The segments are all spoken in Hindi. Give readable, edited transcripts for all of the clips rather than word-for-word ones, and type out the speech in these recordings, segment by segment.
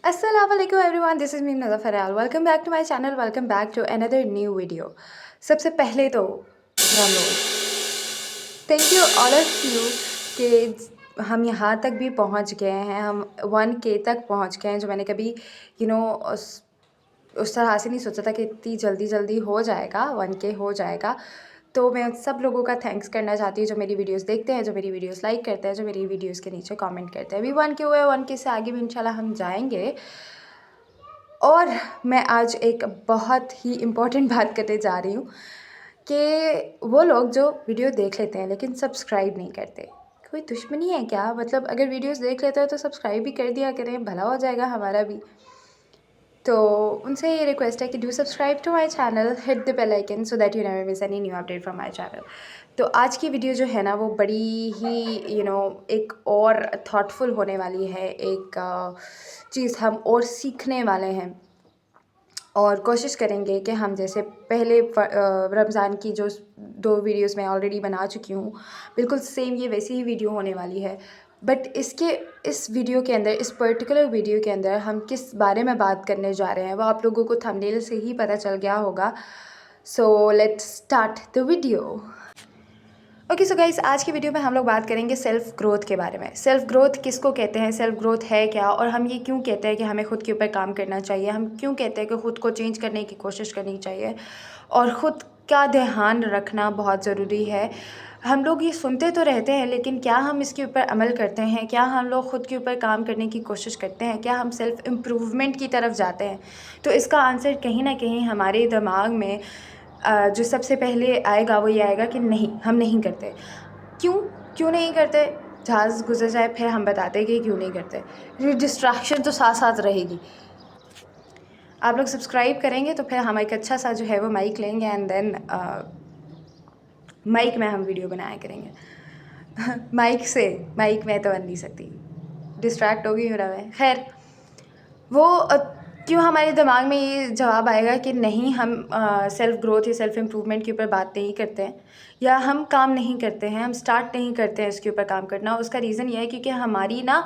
Assalamualaikum everyone, this is me Nada Faral. Welcome back to my channel. Welcome back to another new video. सबसे पहले तो drum roll. Thank you all of you कि हम यहाँ तक भी पहुँच गए हैं, हम 1K तक पहुँच गए हैं, जो मैंने कभी उस तरह से नहीं सोचा था कि इतनी जल्दी हो जाएगा, 1K हो जाएगा। तो मैं सब लोगों का थैंक्स करना चाहती हूँ जो मेरी वीडियोस देखते हैं, जो मेरी वीडियोस लाइक करते हैं, जो मेरी वीडियोस के नीचे कमेंट करते हैं। अभी 1K हुआ है, 1K से आगे भी इंशाल्लाह हम जाएंगे। और मैं आज एक बहुत ही इम्पॉर्टेंट बात करने जा रही हूँ कि वो लोग जो वीडियो देख लेते हैं लेकिन सब्सक्राइब नहीं करते, कोई दुश्मनी है क्या? मतलब अगर वीडियोस देख लेते हो तो सब्सक्राइब भी कर दिया करें, भला हो जाएगा हमारा भी। तो उनसे ये रिक्वेस्ट है कि do subscribe to my channel, hit the bell icon so that you never miss any new update from my channel. तो आज की वीडियो जो है ना वो बड़ी ही एक और थॉटफुल होने वाली है, एक चीज़ हम और सीखने वाले हैं और कोशिश करेंगे कि हम जैसे पहले रमज़ान की जो 2 वीडियोस मैं ऑलरेडी बना चुकी हूँ, बिल्कुल सेम ये वैसी ही वीडियो होने वाली है। बट इस वीडियो के अंदर, इस पर्टिकुलर वीडियो के अंदर हम किस बारे में बात करने जा रहे हैं वो आप लोगों को थंबनेल से ही पता चल गया होगा। So let's start the video. Okay so guys, आज की वीडियो में हम लोग बात करेंगे सेल्फ़ ग्रोथ के बारे में। सेल्फ़ ग्रोथ किसको कहते हैं, सेल्फ़ ग्रोथ है क्या, और हम ये क्यों कहते हैं कि हमें ख़ुद के ऊपर काम करना चाहिए, हम क्यों कहते हैं कि ख़ुद को चेंज करने की कोशिश करनी चाहिए और ख़ुद का ध्यान रखना बहुत ज़रूरी है। हम लोग ये सुनते तो रहते हैं लेकिन क्या हम इसके ऊपर अमल करते हैं? क्या हम लोग ख़ुद के ऊपर काम करने की कोशिश करते हैं? क्या हम सेल्फ़ इम्प्रूवमेंट की तरफ जाते हैं? तो इसका आंसर कहीं ना कहीं हमारे दिमाग में जो सबसे पहले आएगा वो ये आएगा कि नहीं, हम नहीं करते। क्यों नहीं करते? जहाज़ गुजर जाए फिर हम बताते कि क्यों नहीं करते। ये डिस्ट्रैक्शन तो साथ साथ रहेगी। आप लोग सब्सक्राइब करेंगे तो फिर हम एक अच्छा सा जो है वो माइक लेंगे एंड देन माइक में हम वीडियो बनाया करेंगे। माइक में तो बन नहीं सकती, डिस्ट्रैक्ट होगी मेरा मैं। खैर, वो क्यों हमारे दिमाग में ये जवाब आएगा कि नहीं, हम सेल्फ़ ग्रोथ या सेल्फ़ इम्प्रूवमेंट के ऊपर बात नहीं करते हैं या हम काम नहीं करते हैं, हम स्टार्ट नहीं करते हैं इसके ऊपर काम करना। उसका रीज़न ये है क्योंकि हमारी ना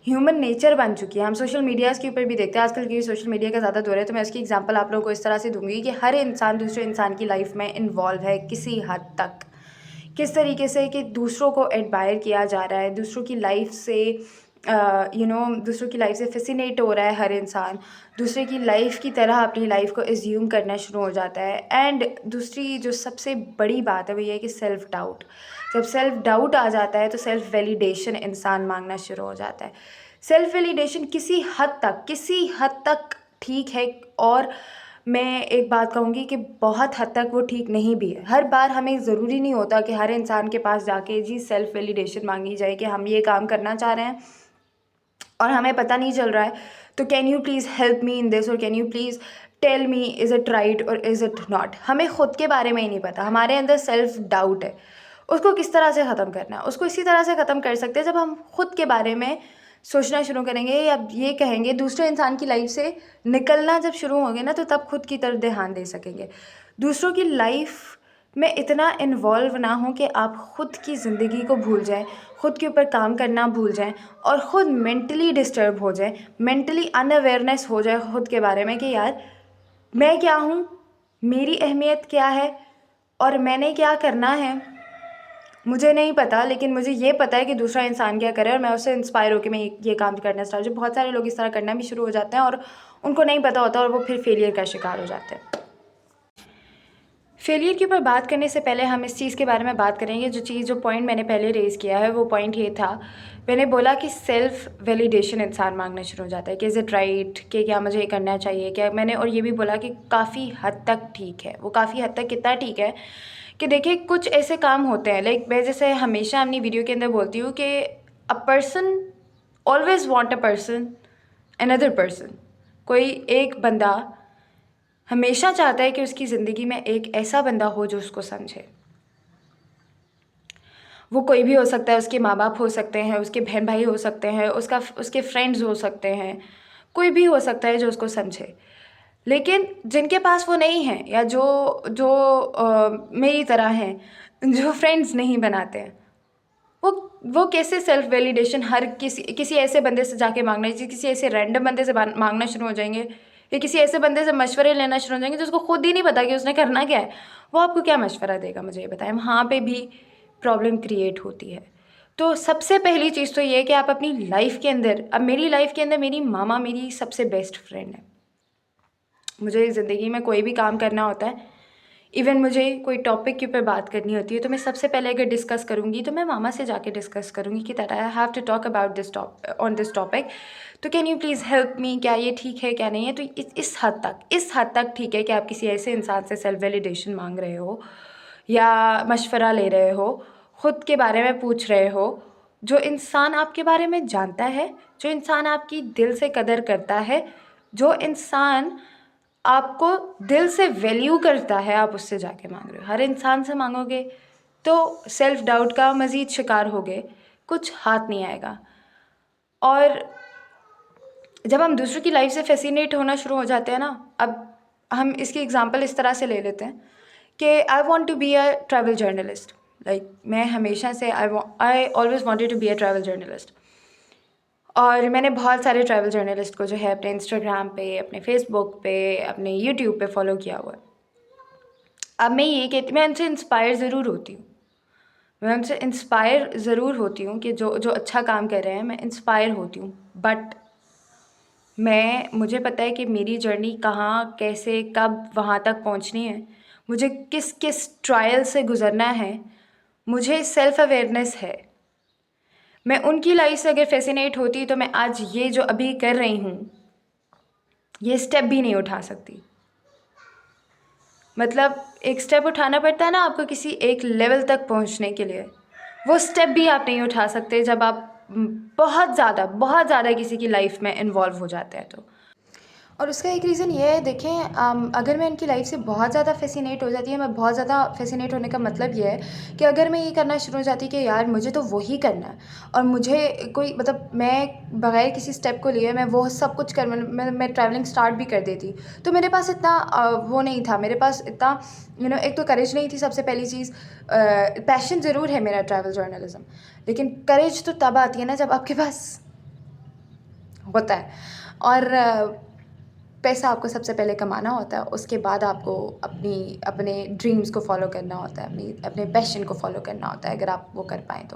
ह्यूमन नेचर बन चुकी है। हम सोशल मीडियाज़ के ऊपर भी देखते हैं आजकल, क्योंकि सोशल मीडिया का ज़्यादा दौर है। तो मैं उसकी एग्जांपल आप लोगों को इस तरह से दूंगी कि हर इंसान दूसरे इंसान की लाइफ में इन्वॉल्व है किसी हद तक। किस तरीके से कि दूसरों को एडमायर किया जा रहा है, दूसरों की लाइफ से दूसरों की लाइफ से फैसिनेट हो रहा है हर इंसान, दूसरे की लाइफ की तरह अपनी लाइफ को एज्यूम करना शुरू हो जाता है। एंड दूसरी जो सबसे बड़ी बात है वो ये है कि सेल्फ़ डाउट। जब सेल्फ़ डाउट आ जाता है तो सेल्फ़ वैलिडेशन इंसान मांगना शुरू हो जाता है। सेल्फ़ वैलिडेशन किसी हद तक ठीक है, और मैं एक बात कहूँगी कि बहुत हद तक वो ठीक नहीं भी है। हर बार हमें ज़रूरी नहीं होता कि हर इंसान के पास जाके जी सेल्फ़ वैलिडेशन मांगी जाए कि हम ये काम करना चाह रहे हैं और हमें पता नहीं चल रहा है, तो can you please help me in this, और can you please tell me is it right और इज़ इट नॉट। हमें ख़ुद के बारे में ही नहीं पता, हमारे अंदर सेल्फ़ डाउट है। उसको किस तरह से ख़त्म करना है? उसको इसी तरह से ख़त्म कर सकते हैं जब हम ख़ुद के बारे में सोचना शुरू करेंगे, या ये कहेंगे दूसरे इंसान की लाइफ से निकलना जब शुरू होंगे ना, तो तब खुद की तरफ ध्यान दे सकेंगे। दूसरों की लाइफ में इतना इन्वॉल्व ना हो कि आप ख़ुद की ज़िंदगी को भूल जाएं, ख़ुद के ऊपर काम करना भूल जाएं और ख़ुद मेंटली डिस्टर्ब हो जाएं, मेंटली अनअवेयरनेस हो जाए ख़ुद के बारे में कि यार मैं क्या हूँ, मेरी अहमियत क्या है और मैंने क्या करना है, मुझे नहीं पता। लेकिन मुझे ये पता है कि दूसरा इंसान क्या करे और मैं उससे इंस्पायर होकर मैं ये काम करना स्टार्ट। जो बहुत सारे लोग इस तरह करना भी शुरू हो जाते हैं और उनको नहीं पता होता और वो फिर फेलियर का शिकार हो जाते हैं। फेलियर के ऊपर बात करने से पहले हम इस चीज़ के बारे में बात करेंगे। जो पॉइंट मैंने पहले रेज़ किया है वो पॉइंट ये था, मैंने बोला कि सेल्फ़ वैलिडेशन इंसान मांगना शुरू हो जाता है कि इज़ इट राइट, कि क्या मुझे ये करना चाहिए क्या मैंने। और ये भी बोला कि काफ़ी हद तक ठीक है। वो काफ़ी हद तक कितना ठीक है कि देखिए, कुछ ऐसे काम होते हैं, लाइक मैं जैसे हमेशा अपनी वीडियो के अंदर बोलती हूँ कि a person always want a person another person. कोई एक बंदा हमेशा चाहता है कि उसकी ज़िंदगी में एक ऐसा बंदा हो जो उसको समझे। वो कोई भी हो सकता है, उसके माँ बाप हो सकते हैं, उसके बहन भाई हो सकते हैं, उसके फ्रेंड्स हो सकते हैं, कोई भी हो सकता है जो उसको समझे। लेकिन जिनके पास वो नहीं है, या जो मेरी तरह हैं, जो फ्रेंड्स नहीं बनाते हैं, वो कैसे सेल्फ वैलिडेशन हर किसी ऐसे बंदे से जाके मांगना चाहिए, किसी ऐसे रैंडम बंदे से मांगना शुरू हो जाएंगे, या किसी ऐसे बंदे से मशवरे लेना शुरू हो जाएंगे जिसको खुद ही नहीं पता कि उसने करना क्या है। वो आपको क्या मशवरा देगा, मुझे ये बताएं। वहाँ पे भी प्रॉब्लम क्रिएट होती है। तो सबसे पहली चीज़ तो ये है कि आप अपनी लाइफ के अंदर, अब मेरी लाइफ के अंदर मेरी मामा मेरी सबसे बेस्ट फ्रेंड है। मुझे ज़िंदगी में कोई भी काम करना होता है, इवन मुझे कोई टॉपिक के ऊपर बात करनी होती है, तो मैं सबसे पहले अगर डिस्कस करूँगी तो मैं मामा से जाके डिस्कस करूँगी कि that I have to talk about this on this topic, तो can you please help me, क्या ये ठीक है क्या नहीं है। तो इस हद तक ठीक है कि आप किसी ऐसे इंसान से सेल्फ वैलिडेशन मांग रहे हो या मशवरा ले रहे हो, ख़ुद के बारे में पूछ रहे हो। जो इंसान आपके बारे में जानता है, जो इंसान आपकी दिल से कदर करता है, जो इंसान आपको दिल से वैल्यू करता है, आप उससे जाके मांग रहे हो। हर इंसान से मांगोगे तो सेल्फ डाउट का मज़ीद शिकार होगे, कुछ हाथ नहीं आएगा। और जब हम दूसरों की लाइफ से फैसिनेट होना शुरू हो जाते हैं ना, अब हम इसकी एग्जांपल इस तरह से ले लेते हैं कि I want to be a travel journalist. Like मैं हमेशा से I always wanted to be a travel journalist, और मैंने बहुत सारे ट्रैवल जर्नलिस्ट को जो है अपने इंस्टाग्राम पे, अपने फेसबुक पे, अपने यूट्यूब पे फॉलो किया हुआ है। अब मैं ये कहती, मैं उनसे इंस्पायर ज़रूर होती हूँ, मैं उनसे इंस्पायर ज़रूर होती हूँ कि जो जो अच्छा काम कर रहे हैं, मैं इंस्पायर होती हूँ। बट मुझे पता है कि मेरी जर्नी कहाँ, कैसे, कब वहाँ तक पहुँचनी है, मुझे किस किस ट्रायल से गुज़रना है, मुझे सेल्फ़ अवेयरनेस है। मैं उनकी लाइफ से अगर फैसिनेट होती तो मैं आज ये जो अभी कर रही हूँ, ये स्टेप भी नहीं उठा सकती। मतलब एक स्टेप उठाना पड़ता है ना आपको किसी एक लेवल तक पहुँचने के लिए, वो स्टेप भी आप नहीं उठा सकते जब आप बहुत ज़्यादा किसी की लाइफ में इन्वॉल्व हो जाते हैं तो। और उसका एक रीज़न ये है, देखें, अगर मैं इनकी लाइफ से बहुत ज़्यादा फैसिनेट हो जाती है, मैं बहुत ज़्यादा फैसिनेट होने का मतलब ये है कि अगर मैं ये करना शुरू हो जाती कि यार मुझे तो वही करना है, और मुझे कोई, मतलब मैं बगैर किसी स्टेप को लिए मैं वो सब कुछ कर, मैं ट्रैवलिंग स्टार्ट भी कर देती, तो मेरे पास इतना वो नहीं था, मेरे पास इतना एक तो करेज नहीं थी। सबसे पहली चीज़, पैशन ज़रूर है मेरा ट्रैवल जर्नलिज़म, लेकिन करेज तो तब आती है ना जब आपके पास होता है, और पैसा आपको सबसे पहले कमाना होता है, उसके बाद आपको अपने ड्रीम्स को फॉलो करना होता है, अपने पैशन को फॉलो करना होता है, अगर आप वो कर पाएँ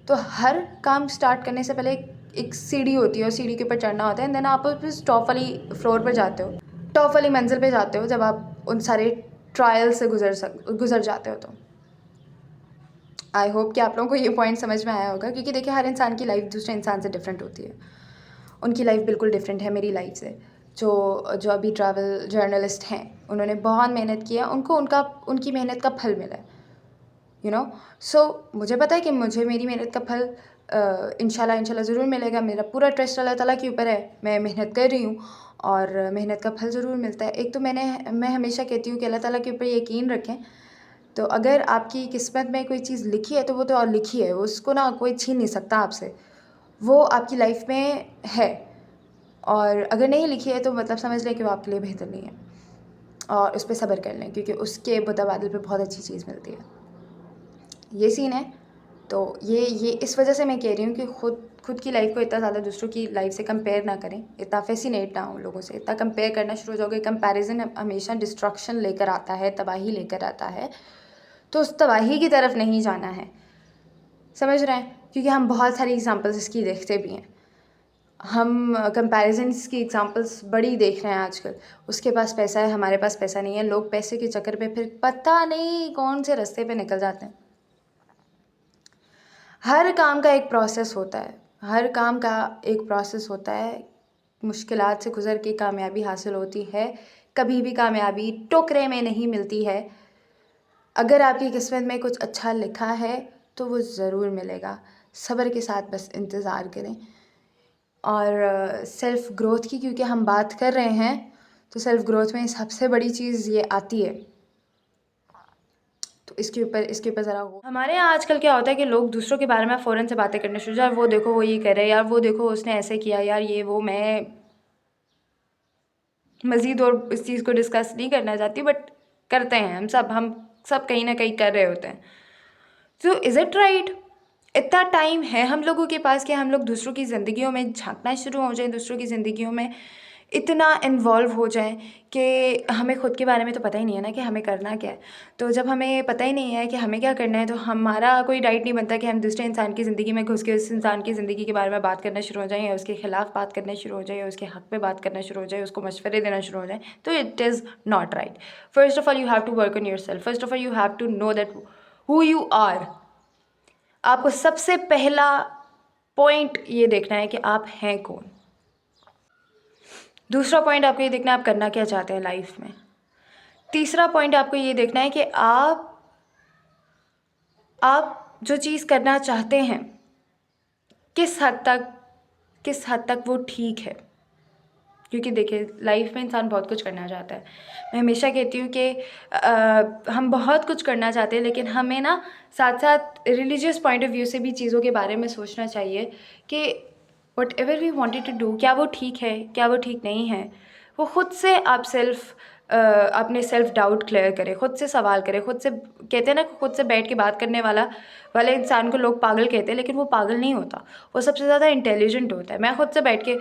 तो हर काम स्टार्ट करने से पहले एक सीढ़ी होती है, और सीढ़ी के ऊपर चढ़ना होता है, एंड देन आप उस टॉप वाली फ्लोर पर जाते हो, टॉप वाली मंजिल पे जाते हो, जब आप उन सारे ट्रायल से गुजर जाते हो। तो आई होप कि आप लोगों को ये पॉइंट समझ में आया होगा, क्योंकि देखिए हर इंसान की लाइफ दूसरे इंसान से डिफरेंट होती है। उनकी लाइफ बिल्कुल डिफरेंट है मेरी लाइफ से। जो अभी ट्रैवल जर्नलिस्ट हैं, उन्होंने बहुत मेहनत की है, उनको उनकी मेहनत का फल मिला है, सो मुझे पता है कि मुझे मेरी मेहनत का फल इंशाल्लाह ज़रूर मिलेगा। मेरा पूरा ट्रस्ट अल्लाह ताला के ऊपर है, मैं मेहनत कर रही हूँ और मेहनत का फल ज़रूर मिलता है। एक तो मैं हमेशा कहती हूँ कि अल्लाह ताला के ऊपर यकीन रखें। तो अगर आपकी किस्मत में कोई चीज़ लिखी है तो वो तो और लिखी है, उसको ना कोई छीन नहीं सकता आपसे, वो आपकी लाइफ में है। और अगर नहीं लिखी है तो मतलब समझ लें कि वो आपके लिए बेहतर नहीं है, और उस पर सब्र कर लें, क्योंकि उसके मुतबादिल पे बहुत अच्छी चीज़ मिलती है। ये सीन है। तो ये इस वजह से मैं कह रही हूँ कि खुद की लाइफ को इतना ज़्यादा दूसरों की लाइफ से कंपेयर ना करें, इतना फैसिनेट ना हो लोगों से। इतना कंपेयर करना शुरू हो जाओगे, कंपैरिजन हमेशा डिस्ट्रक्शन लेकर आता है, तबाही लेकर आता है। तो उस तबाही की तरफ नहीं जाना है, समझ रहे हैं? क्योंकि हम बहुत सारी एग्जांपल्स इसकी देखते भी हैं। हम कंपैरिजन्स की एग्जांपल्स बड़ी देख रहे हैं आजकल। उसके पास पैसा है, हमारे पास पैसा नहीं है। लोग पैसे के चक्कर पे फिर पता नहीं कौन से रास्ते पे निकल जाते हैं। हर काम का एक प्रोसेस होता है, हर काम का एक प्रोसेस होता है। मुश्किलात से गुज़र के कामयाबी हासिल होती है। कभी भी कामयाबी टोकरे में नहीं मिलती है। अगर आपकी किस्मत में कुछ अच्छा लिखा है तो वो ज़रूर मिलेगा। सब्र के साथ बस इंतज़ार करें। और सेल्फ़ ग्रोथ की क्योंकि हम बात कर रहे हैं, तो सेल्फ़ ग्रोथ में सबसे बड़ी चीज़ ये आती है। तो इसके ऊपर ज़रा हो। हमारे यहाँ आजकल क्या होता है कि लोग दूसरों के बारे में फ़ौरन से बातें करने शुरू, यार वो देखो वो ये कर रहे हैं, यार वो देखो उसने ऐसे किया, यार ये वो। मैं मज़ीद और इस चीज़ को डिस्कस नहीं करना चाहती, बट करते हैं हम सब कहीं ना कहीं कर रहे होते हैं। तो इज़ इट राइट? इतना टाइम है हम लोगों के पास कि हम लोग दूसरों की ज़िंदगियों में झांकना शुरू हो जाएं, दूसरों की ज़िंदगियों में इतना इन्वॉल्व हो जाएं कि हमें ख़ुद के बारे में तो पता ही नहीं है ना कि हमें करना क्या है। तो जब हमें पता ही नहीं है कि हमें क्या करना है, तो हमारा कोई राइट नहीं बनता कि हम दूसरे इंसान की ज़िंदगी में घुस के उस इंसान की ज़िंदगी के बारे में बात करना शुरू हो जाएँ, या उसके ख़िलाफ़ बात करना शुरू हो जाए, या उसके हक़ में बात करना शुरू हो जाए, उसको मशवरे देना शुरू हो जाए। तो it is not right. First of all you have to work on yourself. First of all you have to know that who you are. आपको सबसे पहला पॉइंट ये देखना है कि आप हैं कौन। दूसरा पॉइंट आपको ये देखना है आप करना क्या चाहते हैं लाइफ में। तीसरा पॉइंट आपको ये देखना है कि आप जो चीज़ करना चाहते हैं किस हद तक वो ठीक है। क्योंकि देखिए लाइफ में इंसान बहुत कुछ करना चाहता है। मैं हमेशा कहती हूँ कि हम बहुत कुछ करना चाहते हैं, लेकिन हमें ना साथ साथ रिलीजियस पॉइंट ऑफ व्यू से भी चीज़ों के बारे में सोचना चाहिए कि whatever we wanted to do, क्या वो ठीक है, क्या वो ठीक नहीं है। वो ख़ुद से आप अपने सेल्फ डाउट क्लियर करें, ख़ुद से सवाल करें, ख़ुद से कहते हैं ना, ख़ुद से बैठ के बात करने वाले इंसान को लोग पागल कहते हैं, लेकिन वो पागल नहीं होता, वो सबसे ज़्यादा इंटेलिजेंट होता है। मैं ख़ुद से बैठ के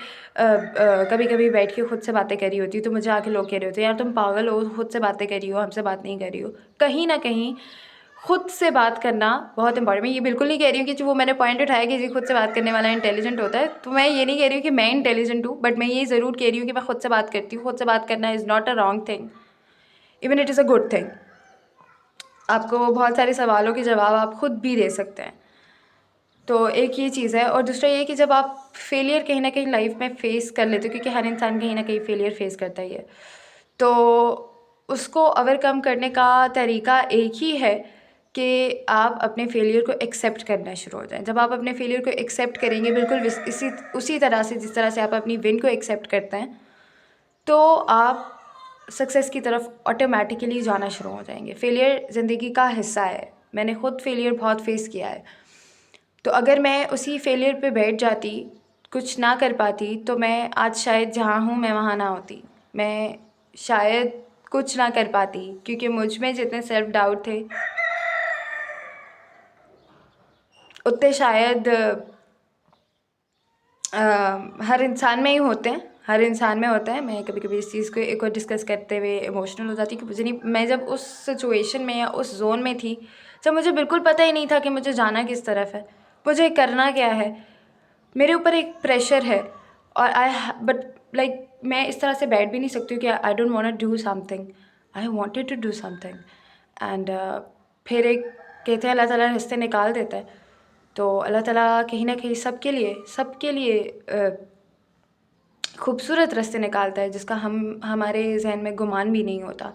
कभी कभी बैठ के ख़ुद से बातें करी होती, तो मुझे आके लोग कह रहे होते यार तुम पागल हो, ख़ुद से बातें करी हो, हमसे बात नहीं करी हो। कहीं ना कहीं ख़ुद से बात करना बहुत इंपॉर्टेंट। मैं ये बिल्कुल नहीं कह रही हूँ कि जो वो मैंने पॉइंट उठाया कि जी खुद से बात करने वाला इंटेलिजेंट होता है, तो मैं ये नहीं कह रही हूँ कि मैं इंटेलिजेंट हूँ, बट मैं ये ज़रूर कह रही हूँ कि मैं खुद से बात करती हूँ। खुद से बात करना is not a wrong thing, even it is a good thing. आपको बहुत सारे सवालों के जवाब आप खुद भी दे सकते हैं। तो एक ये चीज़ है, और दूसरा ये कि जब आप फेलियर कहीं ना कहीं लाइफ में फ़ेस कर लेते हो, क्योंकि हर इंसान कहीं ना कहीं फेलियर फेस करता ही है, तो उसको ओवरकम करने का तरीका एक ही है कि आप अपने फेलियर को एक्सेप्ट करना शुरू हो जाएं। जब आप अपने फेलियर को एक्सेप्ट करेंगे बिल्कुल उसी तरह से जिस तरह से आप अपनी विन को एक्सेप्ट करते हैं, तो आप सक्सेस की तरफ ऑटोमेटिकली जाना शुरू हो जाएंगे। फेलियर ज़िंदगी का हिस्सा है। मैंने ख़ुद फेलियर बहुत फेस किया है। तो अगर मैं उसी फेलियर पे बैठ जाती, कुछ ना कर पाती, तो मैं आज शायद जहाँ हूँ मैं वहाँ ना होती। मैं शायद कुछ ना कर पाती, क्योंकि मुझ में जितने सेल्फ डाउट थे उतने शायद हर इंसान में ही होते हैं, हर इंसान में होता है। मैं कभी कभी इस चीज़ को एक और डिस्कस करते हुए इमोशनल हो जाती कि मुझे नहीं, मैं जब उस सिचुएशन में या उस जोन में थी जब मुझे बिल्कुल पता ही नहीं था कि मुझे जाना किस तरफ है, मुझे करना क्या है। मेरे ऊपर एक प्रेशर है, और बट लाइक मैं इस तरह से बैठ भी नहीं सकती हूँ कि I don't want to do something, I wanted to do something. And फिर एक कहते हैं अल्लाह ताला रास्ते निकाल देता है। तो अल्लाह ताला कहीं ना कहीं सबके लिए खूबसूरत रास्ते निकालता है, जिसका हमारे जहन में गुमान भी नहीं होता।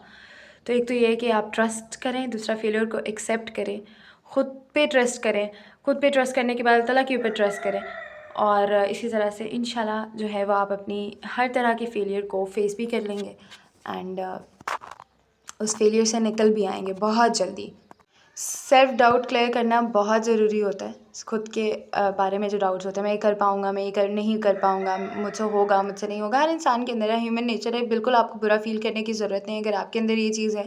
तो एक तो ये है कि आप ट्रस्ट करें, दूसरा फेलियर को एक्सेप्ट करें, ख़ुद पे ट्रस्ट करें, ख़ुद पे ट्रस्ट करने के बाद अल्लाह ताला के ऊपर ट्रस्ट करें, और इसी तरह से इंशाल्लाह जो है वो आप अपनी हर तरह के फेलियर को फेस भी कर लेंगे, एंड उस फेलियर से निकल भी आएंगे बहुत जल्दी। सेल्फ डाउट क्लियर करना बहुत ज़रूरी होता है। खुद के बारे में जो डाउट्स होते हैं, मैं ये कर पाऊँगा, मैं ये नहीं कर पाऊँगा, मुझसे होगा, मुझसे नहीं होगा, हर इंसान के अंदर है, ह्यूमन नेचर है। बिल्कुल आपको बुरा फील करने की ज़रूरत नहीं है अगर आपके अंदर ये चीज़ है,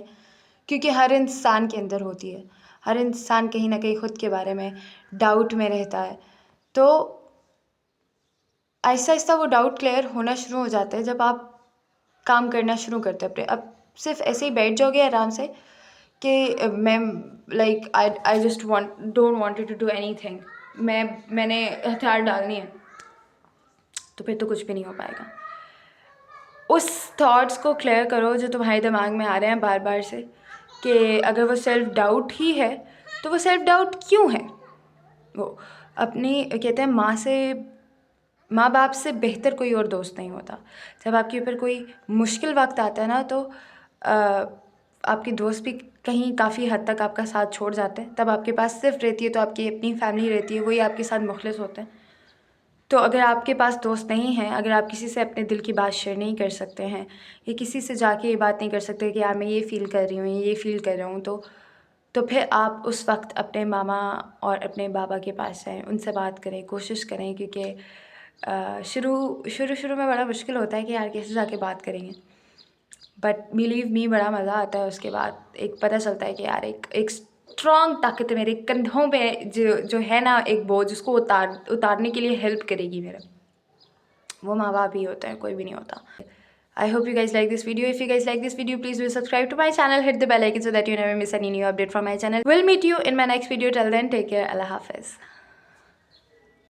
क्योंकि हर इंसान के अंदर होती है। हर इंसान कहीं ना कहीं खुद के बारे में डाउट में रहता है। तो आहिस्ता आहिस्ता वो डाउट क्लियर होना शुरू हो जाता है जब आप काम करना शुरू करते हैं अपने। अब सिर्फ ऐसे ही बैठ जाओगे आराम से कि मैं like I just don't wanted to do anything, मैंने हथियार डालनी है, तो फिर तो कुछ भी नहीं हो पाएगा। उस थॉट्स को क्लियर करो जो तुम्हारे दिमाग में आ रहे हैं बार बार से, कि अगर वो सेल्फ डाउट ही है तो वो सेल्फ डाउट क्यों है। वो अपनी कहते हैं माँ बाप से बेहतर कोई और दोस्त नहीं होता। जब आपके ऊपर कोई मुश्किल वक्त आता है ना, तो आपके दोस्त भी कहीं काफ़ी हद तक आपका साथ छोड़ जाते हैं। तब आपके पास सिर्फ रहती है तो आपकी अपनी फैमिली रहती है, वही आपके साथ मुखलिस होते हैं। तो अगर आपके पास दोस्त नहीं हैं, अगर आप किसी से अपने दिल की बात शेयर नहीं कर सकते हैं, या किसी से जाके ये बात नहीं कर सकते कि यार मैं ये फ़ील कर रही हूँ, ये फ़ील कर रहा हूँ, तो फिर आप उस वक्त अपने मामा और अपने बाबा के पास जाएँ, उनसे बात करें, कोशिश करें। क्योंकि शुरू में बड़ा मुश्किल होता है कि यार कैसे जाके बात करेंगे, बट बिलीव मी बड़ा मज़ा आता है उसके बाद। एक पता चलता है कि यार एक स्ट्रॉन्ग ताकत है मेरे कंधों पे, जो है ना एक बोझ, उसको उतारने के लिए हेल्प करेगी मेरा। वो माँ बाप ही होता है, कोई भी नहीं होता। I hope you guys like this video. If you guys like this video, please do subscribe to my channel, hit the bell icon so that you never miss any new update from my channel. We'll meet you in my next video. Till then, take care. Allah Hafiz.